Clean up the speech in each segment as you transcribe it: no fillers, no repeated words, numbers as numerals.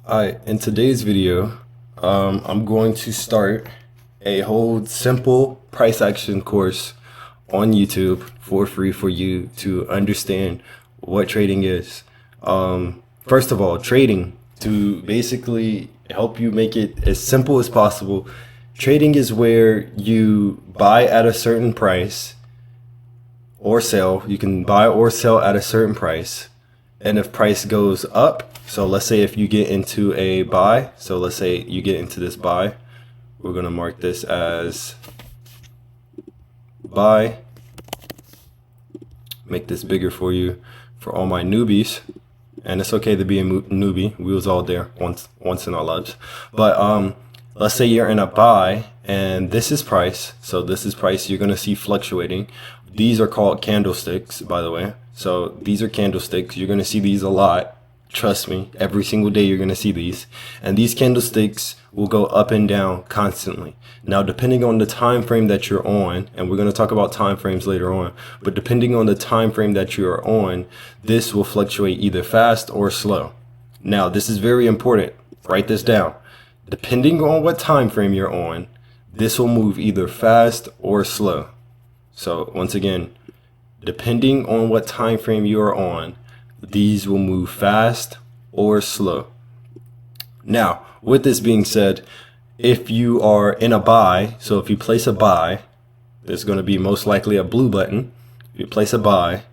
Alright, in today's video, I'm going to start a whole simple price action course on YouTube for free for you to understand what trading is. First of all, trading, to basically help you make it as simple as possible, trading is where you buy at a certain price or sell. You can buy or sell at a certain price. And if price goes up, so let's say if you get into a buy, so let's say you get into this buy, we're going to mark this as buy, make this bigger for you for all my newbies. And it's okay to be a newbie. We was all there once in our lives. But let's say you're in a buy and this is price. So this is price you're going to see fluctuating. These are called candlesticks, by the way. So these are candlesticks. You're going to see these a lot. Trust me, every single day you're going to see these. And these candlesticks will go up and down constantly. Now, depending on the time frame that you're on, and we're going to talk about time frames later on, but depending on the time frame that you are on, this will fluctuate either fast or slow. Now, this is very important. Write this down. Depending on what time frame you're on, this will move either fast or slow. So once again, depending on what time frame you are on, these will move fast or slow. Now, with this being said, if you are in a buy, so if you place a buy, there's going to be most likely a blue button. If you place a buy,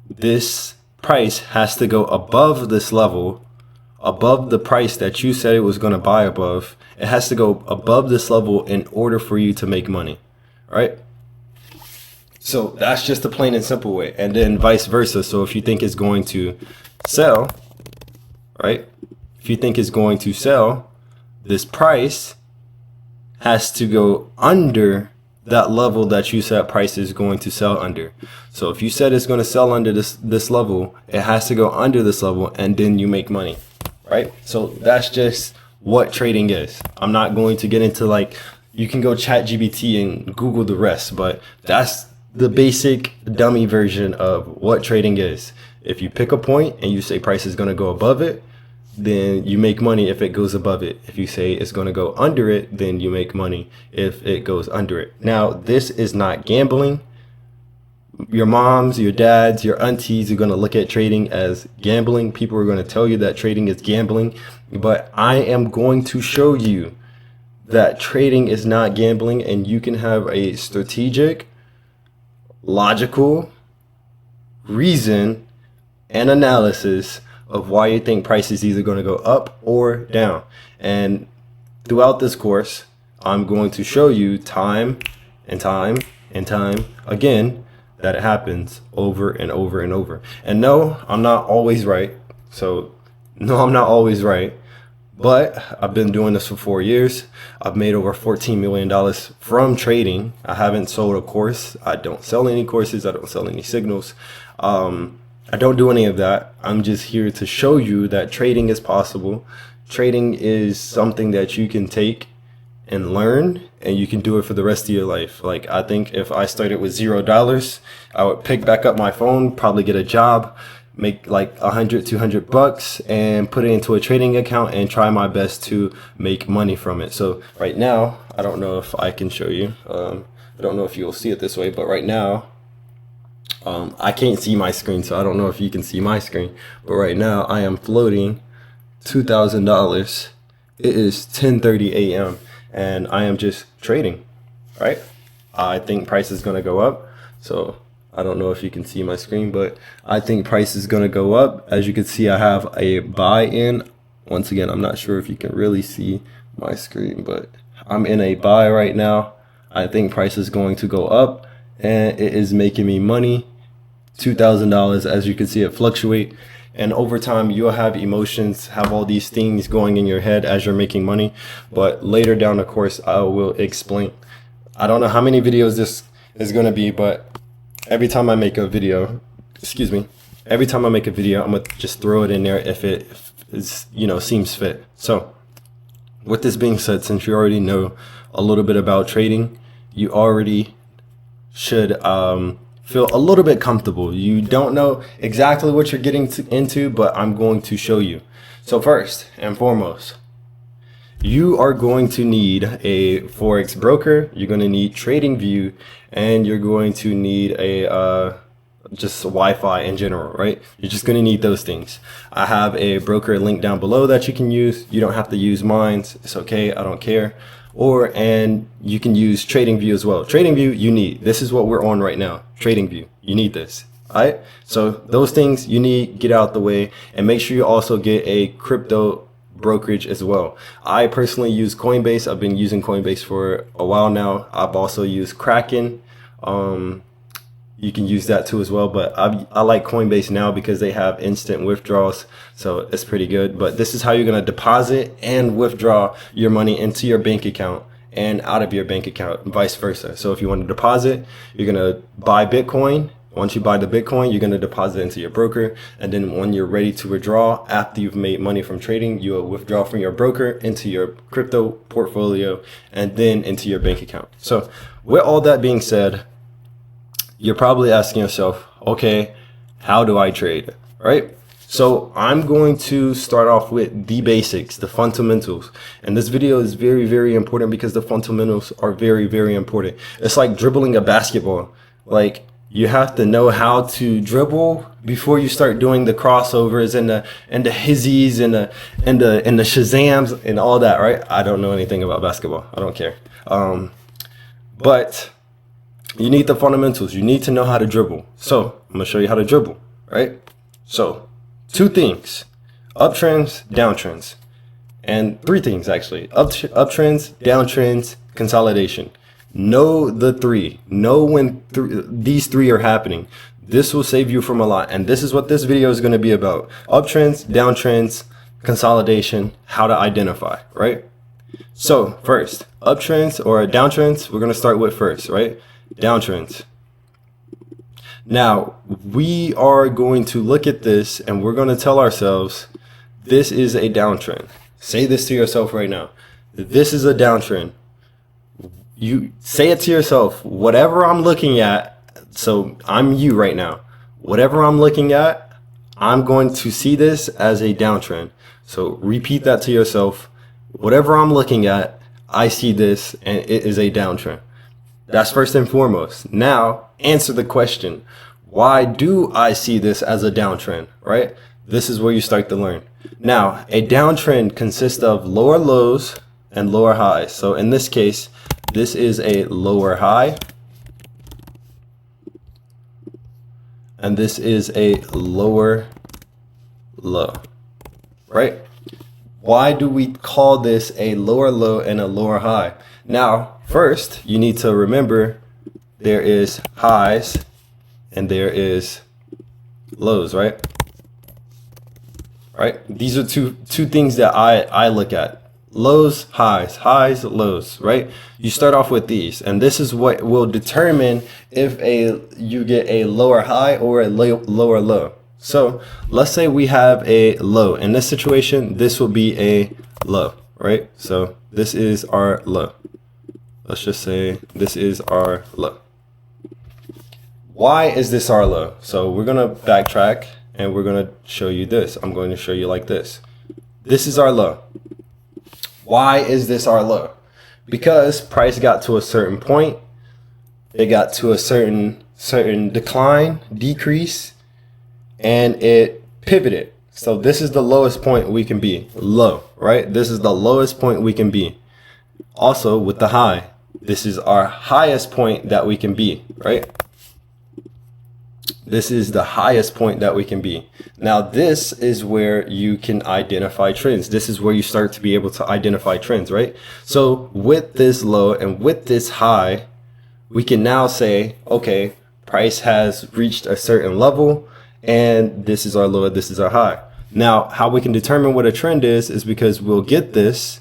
this price has to go above this level, above the price that you said it was going to buy above. It has to go above this level in order for you to make money, right? So that's just the plain and simple way. And then vice versa. So if you think it's going to sell, right? If you think it's going to sell, this price has to go under that level that you said price is going to sell under. So if you said it's going to sell under this level, it has to go under this level and then you make money, right? So that's just what trading is. I'm not going to get into you can go chat GBT and Google the rest, but that's the basic dummy version of what trading is. If you pick a point and you say price is going to go above it, then you make money if it goes above it. If you say it's going to go under it, then you make money if it goes under it. Now, this is not gambling. Your moms, your dads, your aunties are going to look at trading as gambling. People are going to tell you that trading is gambling, but I am going to show you that trading is not gambling, and you can have a strategic, logical reason and analysis of why you think price is either going to go up or down. And throughout this course, I'm going to show you time and time and time again that it happens over and over and over. And no, I'm not always right. So no, I'm not always right. But I've been doing this for 4 years. I've made over $14 million from trading. I haven't sold a course. I don't sell any courses. I don't sell any signals. I don't do any of that. I'm just here to show you that trading is possible. Trading is something that you can take and learn, and you can do it for the rest of your life. Like, I think if I started with $0, I would pick back up my phone, probably get a job, make like 100, 200 bucks and put it into a trading account and try my best to make money from it. So right now, I don't know if I can show you. I don't know if you'll see it this way, but right now, I can't see my screen, so I don't know if you can see my screen. But right now, I am floating $2,000. It is 10:30 a.m. and I am just trading, right? I think price is going to go up. So I don't know if you can see my screen, but I think price is going to go up. As you can see, I have a buy in. Once again, I'm not sure if you can really see my screen, but I'm in a buy right now. I think price is going to go up, and it is making me money, $2,000. As you can see, it fluctuate. And over time, you'll have emotions, have all these things going in your head as you're making money. But later down the course, I will explain. I don't know how many videos this is going to be, but every time I make a video, every time I make a video, I'm going to just throw it in there if it is, seems fit. So with this being said, since you already know a little bit about trading, you already should feel a little bit comfortable. You don't know exactly what you're getting into, but I'm going to show you. So first and foremost, you are going to need a Forex broker, you're going to need TradingView, and you're going to need a just Wi-Fi in general, right? You're just going to need those things. I have a broker link down below that you can use. You don't have to use mine. It's okay. I don't care. And you can use TradingView as well. TradingView you need. This is what we're on right now. TradingView. You need this. All right. So those things you need, get out the way, and make sure you also get a crypto brokerage as well. I personally use Coinbase. I've been using Coinbase for a while now. I've also used Kraken. You can use that too as well, but I like Coinbase now because they have instant withdrawals, so it's pretty good. But this is how you're gonna deposit and withdraw your money into your bank account and out of your bank account, and vice versa. So if you want to deposit, you're gonna buy Bitcoin. Once you buy the Bitcoin, you're gonna deposit into your broker, and then when you're ready to withdraw, after you've made money from trading, you will withdraw from your broker into your crypto portfolio and then into your bank account. So with all that being said, you're probably asking yourself, okay, how do I trade, right? So I'm going to start off with the basics, the fundamentals. And this video is very, very important because the fundamentals are very, very important. It's like dribbling a basketball. Like, you have to know how to dribble before you start doing the crossovers and the hizzies and the shazams and all that, right? I don't know anything about basketball. I don't care. But you need the fundamentals. You need to know how to dribble. So I'm gonna show you how to dribble, right? So 2 things: uptrends, downtrends, and 3 things actually: uptrends, downtrends, consolidation. Know the 3. Know when these 3 are happening. This will save you from a lot. And this is what this video is going to be about: uptrends, downtrends, consolidation, how to identify, right? So first, uptrends or downtrends, we're going to start with first, right? Downtrends. Now we are going to look at this and we're going to tell ourselves this is a downtrend. Say this to yourself right now: this is a downtrend. You say it to yourself: whatever I'm looking at, so I'm you right now, whatever I'm looking at, I'm going to see this as a downtrend. So repeat that to yourself: whatever I'm looking at, I see this and it is a downtrend. That's first and foremost. Now answer the question: why do I see this as a downtrend, right? This is where you start to learn. Now, a downtrend consists of lower lows and lower highs. So in this case, this is a lower high, and this is a lower low, right? Why do we call this a lower low and a lower high? Now, first, you need to remember there is highs and there is lows, right? Right? These are two things that I look at. Lows, highs, lows, right? You start off with these, and this is what will determine if you get a lower high or a lower low. So let's say we have a low. In this situation, this will be a low, right? So this is our low. Let's just say this is our low. Why is this our low? So we're gonna backtrack and we're gonna show you this. I'm going to show you like this. This is our low. Why is this our low? Because price got to a certain point, it got to a certain decrease, and it pivoted. So this is the lowest point we can be, low, right? This is the lowest point we can be. Also with the high, this is our highest point that we can be, right? This is the highest point that we can be. Now, this is where you can identify trends. This is where you start to be able to identify trends, right? So with this low and with this high, we can now say, okay, price has reached a certain level and this is our low, this is our high. Now, how we can determine what a trend is because we'll get this,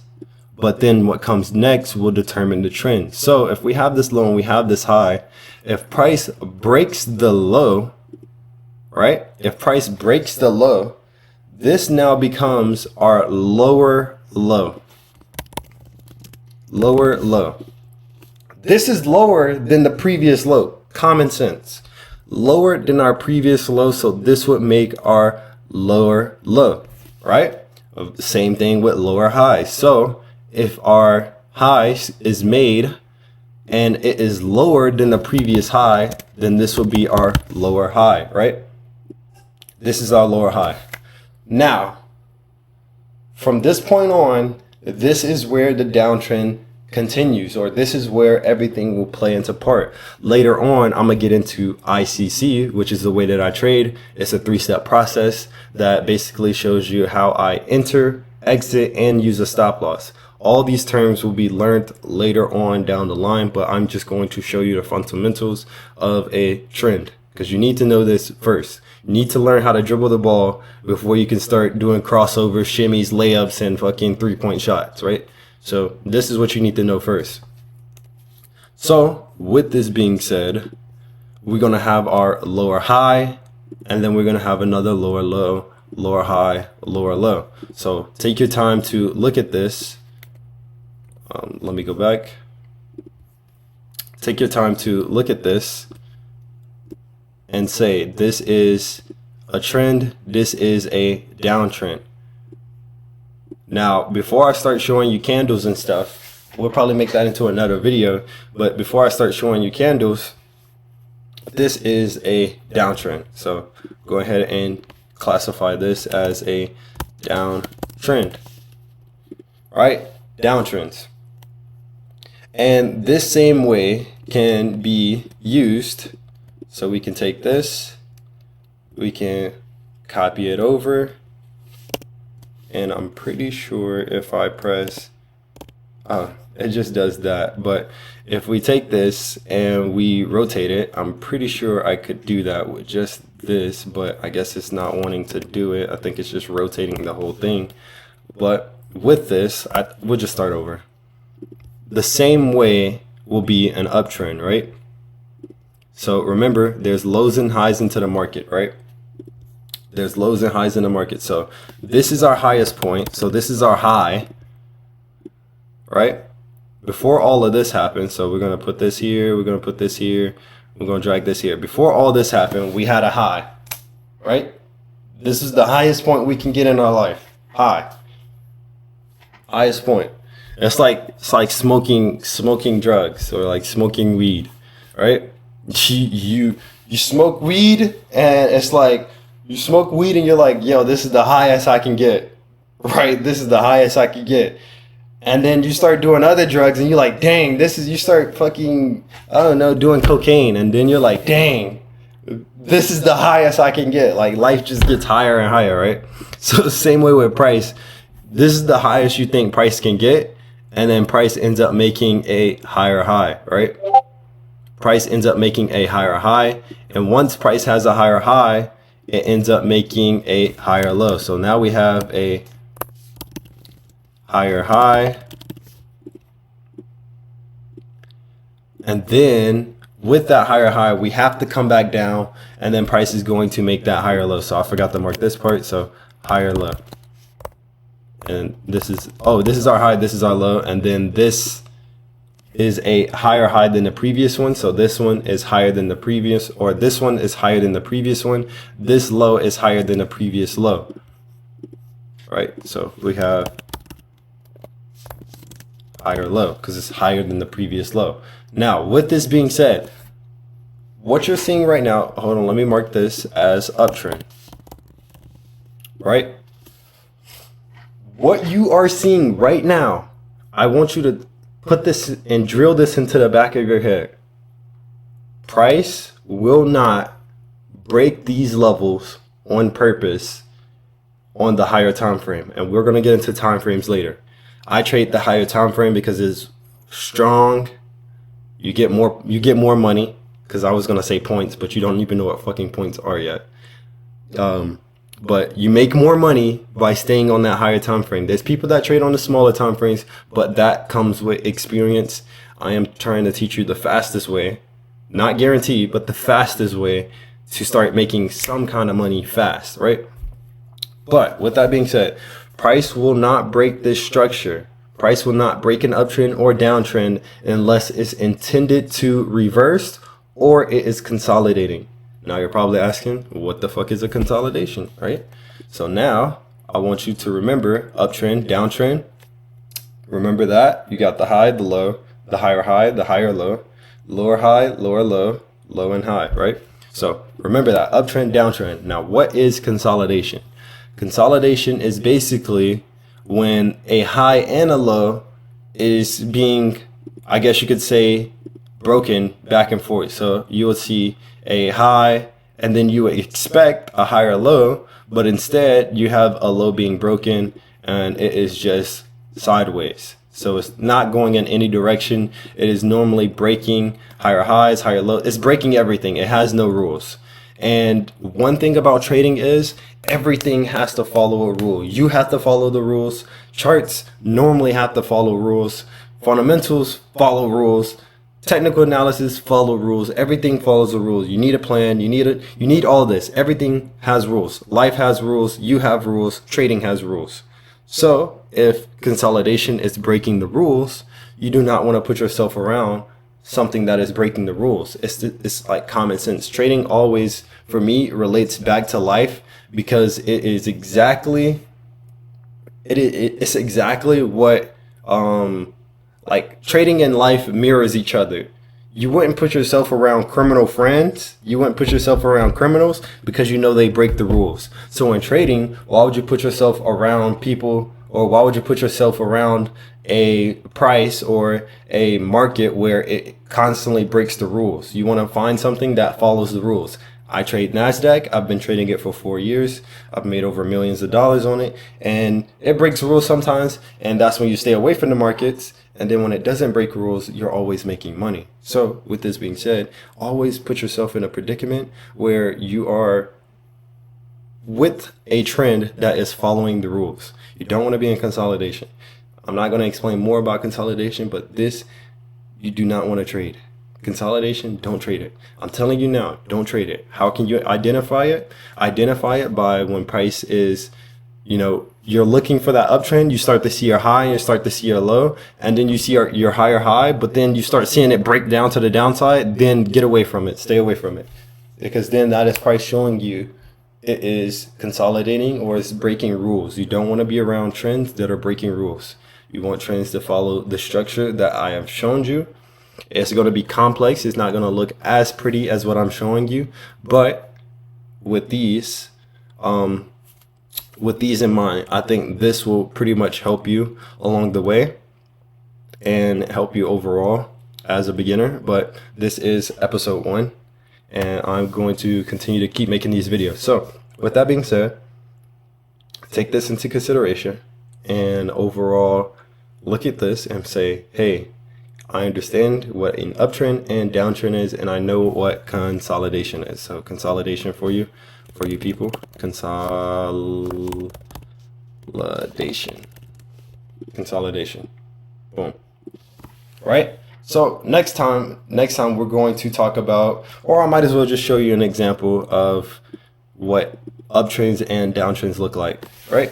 but then what comes next will determine the trend. So if we have this low and we have this high, if price breaks the low, right? If price breaks the low, this now becomes our lower low. Lower low. This is lower than the previous low. Common sense. Lower than our previous low, so this would make our lower low, right? Same thing with lower highs. So if our high is made and it is lower than the previous high, then this will be our lower high, right? This is our lower high. Now, from this point on, this is where the downtrend continues, or this is where everything will play into part. Later on, I'm gonna get into ICC, which is the way that I trade. It's a 3-step process that basically shows you how I enter, exit, and use a stop loss. All these terms will be learned later on down the line, but I'm just going to show you the fundamentals of a trend, because you need to know this first. You need to learn how to dribble the ball before you can start doing crossovers, shimmies, layups, and fucking 3-point shots, right? So this is what you need to know first. So with this being said, we're going to have our lower high, and then we're going to have another lower low, lower high, lower low. So take your time to look at this. Let me go back. Take your time to look at this and say, this is a trend, this is a downtrend. Now, before I start showing you candles and stuff, we'll probably make that into another video, but before I start showing you candles, this is a downtrend. So go ahead and classify this as a downtrend. All right, downtrends. And this same way can be used. So we can take this, we can copy it over, and I'm pretty sure if I press, it just does that. But if we take this and we rotate it, I'm pretty sure I could do that with just this, but I guess it's not wanting to do it. I think it's just rotating the whole thing. But with this, we'll just start over. The same way will be an uptrend, right? So remember, there's lows and highs into the market, right? There's lows and highs in the market. So this is our highest point. So this is our high, right? Before all of this happened, so we're going to put this here, we're going to put this here, we're going to drag this here. Before all this happened, we had a high, right? This is the highest point we can get in our life. High. Highest point. It's like smoking drugs, or like smoking weed, right? You smoke weed, and it's like you smoke weed and you're like, yo, this is the highest I can get, right? This is the highest I can get. And then you start doing other drugs and you're like, dang, you start fucking, I don't know, doing cocaine. And then you're like, dang, this is the highest I can get. Like life just gets higher and higher, right? So the same way with price, this is the highest you think price can get. And then price ends up making a higher high, right? Price ends up making a higher high. And once price has a higher high, it ends up making a higher low. So now we have a higher high. And then with that higher high, we have to come back down, and then price is going to make that higher low. So I forgot to mark this part. So higher low. And this is our high, this is our low, and then this is a higher high than the previous one. So this one is higher than the previous, or this one is higher than the previous one. This low is higher than the previous low, right? So we have higher low because it's higher than the previous low. Now, with this being said, what you're seeing right now, hold on, let me mark this as uptrend, right? What you are seeing right now, I want you to put this and drill this into the back of your head. Price will not break these levels on purpose on the higher time frame, and we're going to get into time frames later. I trade the higher time frame because it's strong. You get more money, because I was going to say points, but you don't even know what fucking points are yet. But you make more money by staying on that higher time frame. There's people that trade on the smaller time frames, but that comes with experience. I am trying to teach you the fastest way, not guaranteed, but the fastest way to start making some kind of money fast, right? But with that being said, price will not break this structure. Price will not break an uptrend or downtrend unless it's intended to reverse or it is consolidating. Now you're probably asking, what the fuck is a consolidation, right? So now I want you to remember uptrend, downtrend. Remember that. You got the high, the low, the higher low, lower high, lower low, low and high, right? So remember that, uptrend, downtrend. Now, what is consolidation? Consolidation is basically when a high and a low is being, I guess you could say, broken back and forth. So you would see a high and then you would expect a higher low, but instead you have a low being broken and it is just sideways. So it's not going in any direction. It is normally breaking higher highs, higher lows. It's breaking everything. It has no rules. And one thing about trading is everything has to follow a rule. You have to follow the rules. Charts normally have to follow rules. Fundamentals follow rules. Technical analysis follow rules. Everything follows the rules. You need a plan. You need all this. Everything has rules. Life has rules. You have rules. Trading has rules. So if consolidation is breaking the rules, you do not want to put yourself around something that is breaking the rules. It's like common sense. Trading always, for me, relates back to life because it is exactly it's exactly what like trading and life mirrors each other. You wouldn't put yourself around criminal friends. You wouldn't put yourself around criminals because you know they break the rules. So in trading, why would you put yourself around people, or why would you put yourself around a price or a market where it constantly breaks the rules? You want to find something that follows the rules. I trade NASDAQ. I've been trading it for 4 years. I've made over millions of dollars on it, and it breaks rules sometimes. And that's when you stay away from the markets. And then when it doesn't break rules, you're always making money. So with this being said, always put yourself in a predicament where you are with a trend that is following the rules. You don't want to be in consolidation. I'm not going to explain more about consolidation, but this, you do not want to trade. Consolidation, don't trade it. I'm telling you now, don't trade it. How can you identify it? Identify it by when price is, you're looking for that uptrend, you start to see your high and you start to see your low, and then you see your higher high, but then you start seeing it break down to the downside, then get away from it, stay away from it. Because then that is price showing you it is consolidating or it's breaking rules. You don't want to be around trends that are breaking rules. You want trends to follow the structure that I have shown you. It's going to be complex. It's not going to look as pretty as what I'm showing you, but with these in mind, I think this will pretty much help you along the way and help you overall as a beginner. But this is episode 1, and I'm going to continue to keep making these videos. So with that being said, take this into consideration and overall look at this and say, hey, I understand what an uptrend and downtrend is, and I know what consolidation is. So consolidation for you people, consolidation, boom. Right? So next time we're going to talk about, or I might as well just show you an example of what uptrends and downtrends look like, right?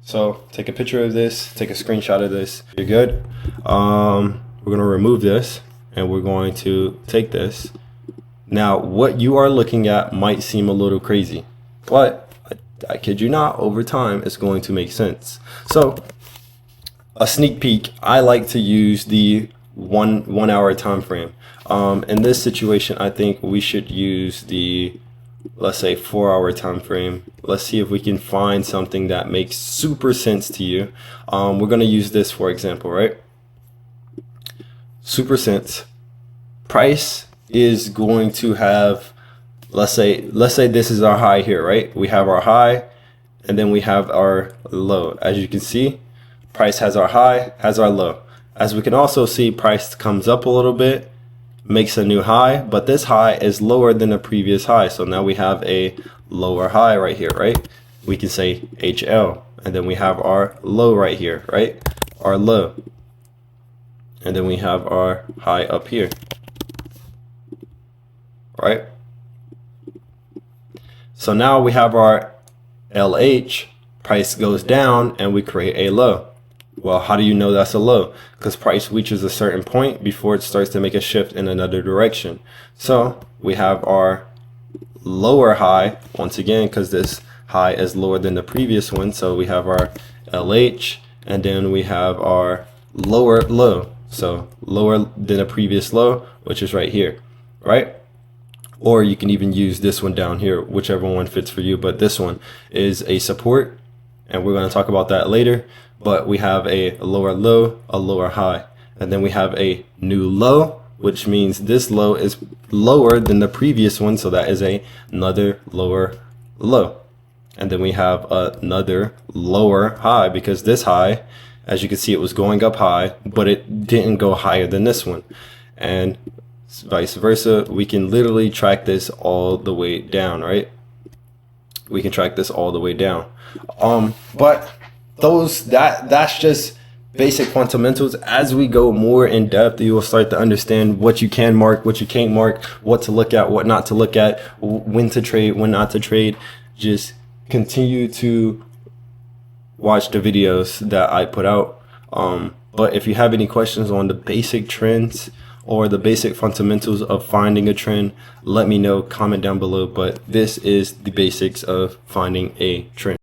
So take a picture of this, take a screenshot of this. You're good. We're going to remove this and we're going to take this. Now, what you are looking at might seem a little crazy, but I kid you not, over time, it's going to make sense. So a sneak peek, I like to use the one hour time frame. In this situation, I think we should use the, let's say, 4 hour time frame. Let's see if we can find something that makes super sense to you. We're going to use this for example, right? Super sense. Price is going to have, let's say this is our high here, right? We have our high and then we have our low. As you can see, price has our high, has our low. As we can also see, price comes up a little bit, makes a new high, but this high is lower than the previous high. So now we have a lower high right here, right? We can say HL, and then we have our low right here, right? Our low. And then we have our high up here, right? So now we have our LH, price goes down and we create a low. Well, how do you know that's a low? Because price reaches a certain point before it starts to make a shift in another direction. So we have our lower high once again, because this high is lower than the previous one. So we have our LH, and then we have our lower low. So lower than a previous low, which is right here, right? Or you can even use this one down here, whichever one fits for you. But this one is a support, and we're going to talk about that later. But we have a lower low, a lower high, and then we have a new low, which means this low is lower than the previous one. So that is another lower low. And then we have another lower high, because this high, as you can see, it was going up high, but it didn't go higher than this one. And vice versa. We can literally track this all the way down, right? We can track this all the way down. But that's just basic fundamentals. As we go more in depth, you will start to understand what you can mark, what you can't mark, what to look at, what not to look at, when to trade, when not to trade. Just continue to watch the videos that I put out. But if you have any questions on the basic trends or the basic fundamentals of finding a trend, let me know, comment down below. But this is the basics of finding a trend.